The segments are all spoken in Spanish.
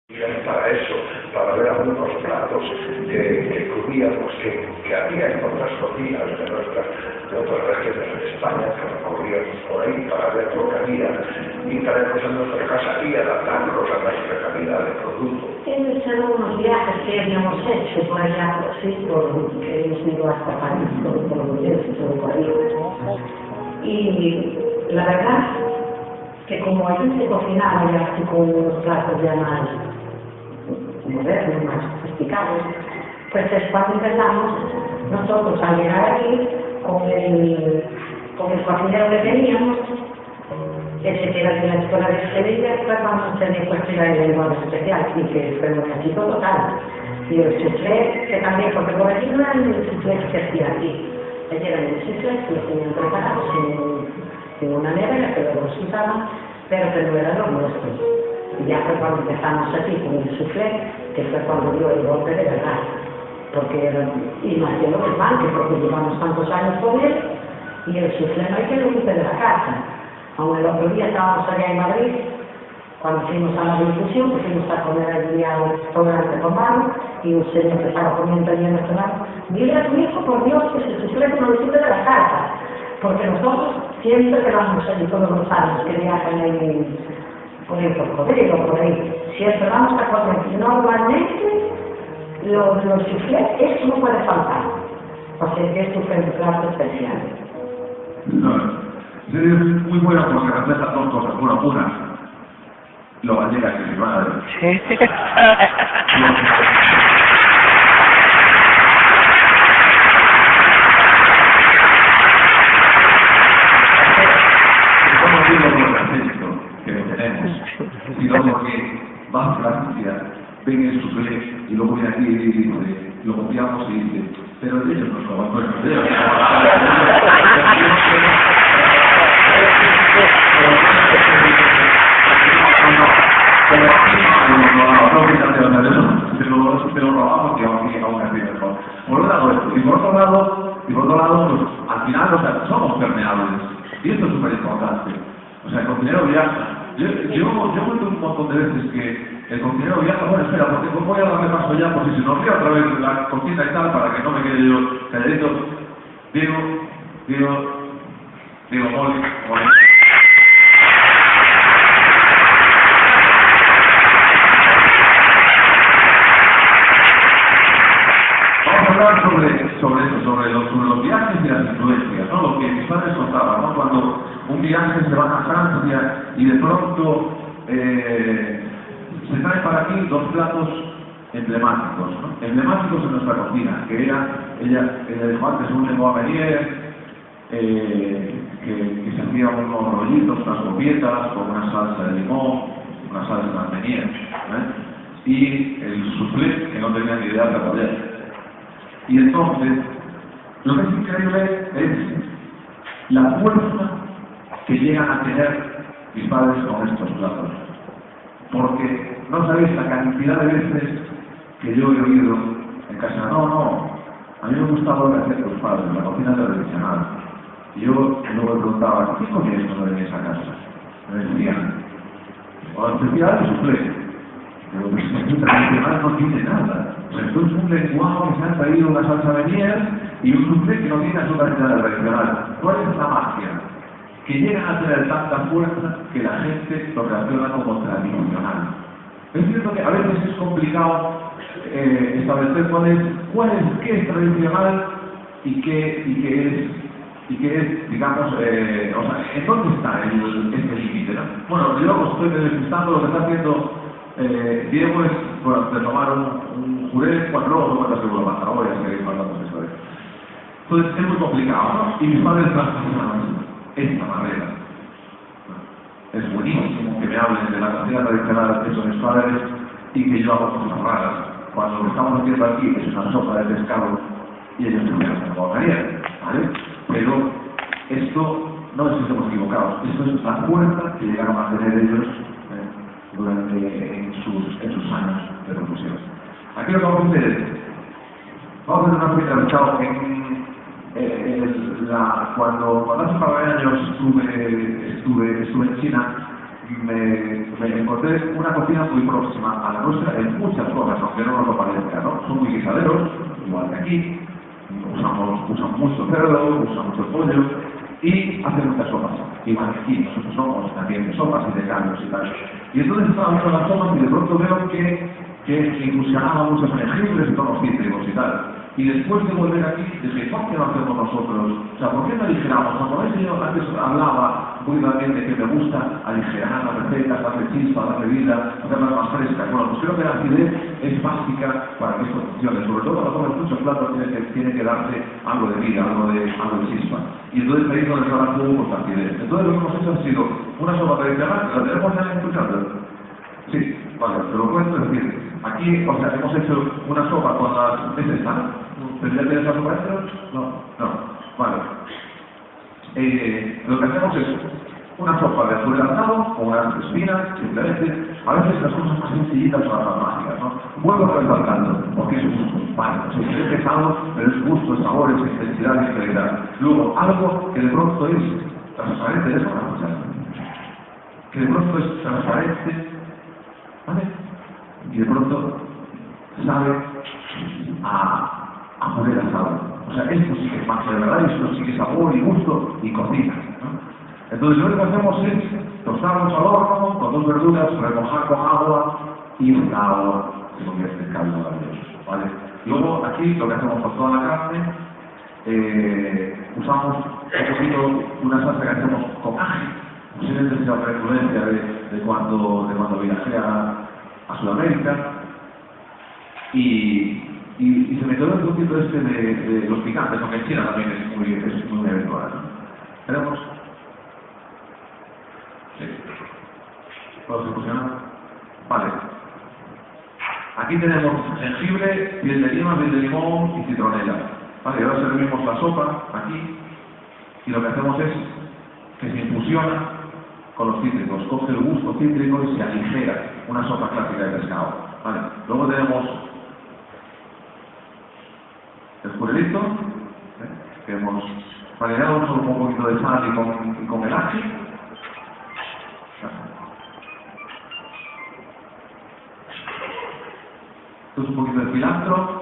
Para eso, para ver algunos platos que comíamos, que había en otras cocinas de otras regiones de España, que recorríamos por ahí para ver lo que había y traernos a nuestra casa y adaptarlos a nuestra calidad de producto. Esos eran unos viajes que habíamos hecho por allá, que hemos ido hasta París, por los días y todo por ahí. Y la verdad que como allí se cocinaba ya así con unos platos ya más modernos, más sofisticados, pues es cuando empezamos nosotros a llegar aquí con el cocinero que teníamos, ese que era de la escuela de Sevilla, pues vamos a tener pues era el lenguaje especial, y que fue un éxito total. Y el soufflé, que también, porque por aquí no era el soufflé que se hacía aquí, eran el soufflé que lo tenían preparados en una nevera que luego los usaban, pero que no eran los nuestros. Y ya fue cuando empezamos aquí con el soufflé, que fue cuando dio el golpe de verdad. Porque era, y nació lo del banque, porque llevamos tantos años con él, y el soufflé no hay que lo quite de la casa. Aún el otro día estábamos allá en Madrid, cuando fuimos a la difusión, que fuimos a comer allí a un restaurante romano, y un señor que estaba comiendo allí en nuestro lado, dile a tu hijo, por Dios, que el soufflé no lo quite de la casa. Porque nosotros siempre que vamos allí todos los años, que viajan ahí, por ahí por Codero, por ahí, siempre vamos a comer. Normalmente, los soufflés, eso no puede faltar, porque esto fue un plato especial. No, es muy bueno porque refleja dos cosas. Bueno, una, lo gallega que mi madre. Sí. Sino porque va a Francia, ven el soufflé y luego viene aquí y dice, lo copiamos y dice, pero de ellos nos lo van a poner de ellos. Pero lo robamos y aún así mejor. Por un lado esto, y por otro lado, pues, al final, o sea, somos permeables, y esto es súper importante. O sea, el cocinero viaja. Yo cuento un montón de veces que el cocinero viaja, bueno, espera, porque voy a darle paso ya, por si se nos ríe otra vez la cocina y tal, para que no me quede yo calladito. Digo, Molly. Vamos a hablar sobre los viajes y las influencias, ¿no? Lo que mis padres contaban, ¿no? Cuando un viaje se va a Francia y de pronto se trae para aquí dos platos emblemáticos, ¿no? Emblemáticos en nuestra cocina, que era, ella dijo antes, un lenguaje Menier, que se hacía unos rollitos, unas copietas, con una salsa de limón, una salsa de Menier, y el soufflé, que no tenía ni idea de poder. Y entonces, lo que es increíble es la fuerza que llegan a tener mis padres con estos platos. Porque no sabéis la cantidad de veces que yo he oído en casa, no, a mí me gustaba lo que hacían tus padres, la cocina tradicional. Y yo luego me preguntaba, ¿qué comíais cuando veníais a casa? Me decían, o especial el soufflé. Pero pues el tradicional no tiene nada. O sea, esto es un lenguaje que se han traído una salsa de miel y un soufflé que no tiene azúcar nada tradicional. ¿Cuál es la magia? Que llegan a tener tanta fuerza que la gente lo relaciona como tradicional. Es cierto que a veces es complicado establecer qué es tradicional y qué es, digamos, o sea, ¿en dónde está este límite, no? Bueno, yo os estoy despistando lo que está haciendo Diego es, bueno, de tomar un juré, luego no cuentas seguro más, no voy a seguir hablando de eso. Entonces es muy complicado, ¿no? Y mis padres traspasan esta manera. Es buenísimo que me hablen de la cocina tradicional de mis padres y que yo hago cosas raras. Cuando lo que estamos haciendo aquí es una sopa de pescado y ellos se hubieran embaucarían, ¿vale? Pero esto no es que estemos equivocados, esto es la fuerza que llegaron a tener ellos en sus años de producción. Aquí lo que vamos a hacer es, vamos a hacer una primera chao cuando hace un par de años estuve en China, me encontré una cocina muy próxima a la nuestra en muchas cosas, aunque no nos lo parezca, ¿no? Son muy guisaderos, igual que aquí, usan mucho cerdo, usan mucho pollo, y hacen muchas sopas. Igual que aquí, nosotros somos también de sopas y de caldos y tal. Y entonces estaba viendo las sopas y de pronto veo que incursionaban muchos jengibres y tonos cítricos y tal. Y después de volver aquí, dije, ¿por qué no hacemos nosotros? O sea, ¿por qué no aligeramos? O sea, por eso yo antes hablaba muy bien de que me gusta aligerar las recetas, darle chispa, darle vida, hacerlas más frescas. Bueno, pues creo que la acidez es básica para que esto funcione. Sobre todo cuando comes muchos platos tiene que darse algo de vida, algo de chispa. Y entonces ahí es donde se da el jugo con la acidez. Entonces lo que hemos hecho ha sido una sopa tradicional, ¿la tenemos ya escuchando? Sí, vale, te lo cuento, es decir, aquí, o sea, hemos hecho una sopa con las veces, ¿no? ¿Pero ya tienes la sopa dentro? No, vale. Lo que hacemos es una sopa de azul asado con unas espinas, simplemente. A veces las cosas más sencillitas son las más mágicas, ¿no? Vuelvo recalcando, porque es gusto, vale, o sea, es pesado, pero es gusto, es sabor, es intensidad, es calidad. Luego, algo que de pronto es transparente, eso una cosa, que de pronto es transparente, ¿vale? Y de pronto sabe a poner asado. O sea, esto sí que es magia de verdad, esto sí que es sabor y gusto y cocina, ¿no? Entonces lo que hacemos es tostarlos al horno con 2 verduras, remojar con agua y esta agua se convierte en caldo maravilloso, ¿vale? Luego aquí lo que hacemos con toda la carne, usamos un poquito una salsa que hacemos con ají. Posiblemente sea una influencia de cuando viajé a Sudamérica y se me quedó el poquito de los picantes, aunque en China también es muy habitual, ¿no? ¿Tenemos? Sí. ¿Puedo funciona? Vale. Aquí tenemos jengibre, piel de lima, piel de limón y citronela. Vale, y ahora servimos la sopa aquí y lo que hacemos es que se infusiona con los cítricos, coge el gusto cítrico y se aligera, una sopa clásica de pescado. Vale. Luego tenemos el jurelito, que hemos marinado con un poquito de sal y con el ají. Esto es un poquito de cilantro.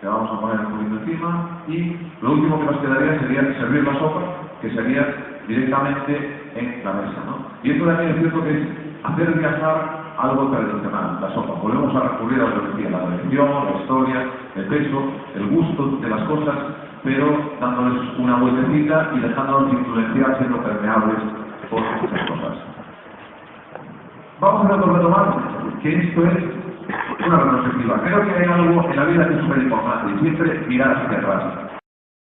Le vamos a poner un poquito encima y lo último que nos quedaría sería servir la sopa, que sería directamente en la mesa, ¿no? Y esto también es cierto que es hacer viajar algo tradicional, la sopa. Volvemos a recurrir a lo que decía, la tradición, la historia, el peso, el gusto de las cosas, pero dándoles una vueltecita y dejándonos influenciar, siendo permeables por muchas cosas. Vamos a retomar que esto es una retrospectiva. Creo que hay algo en la vida que es súper importante y siempre mirar hacia atrás.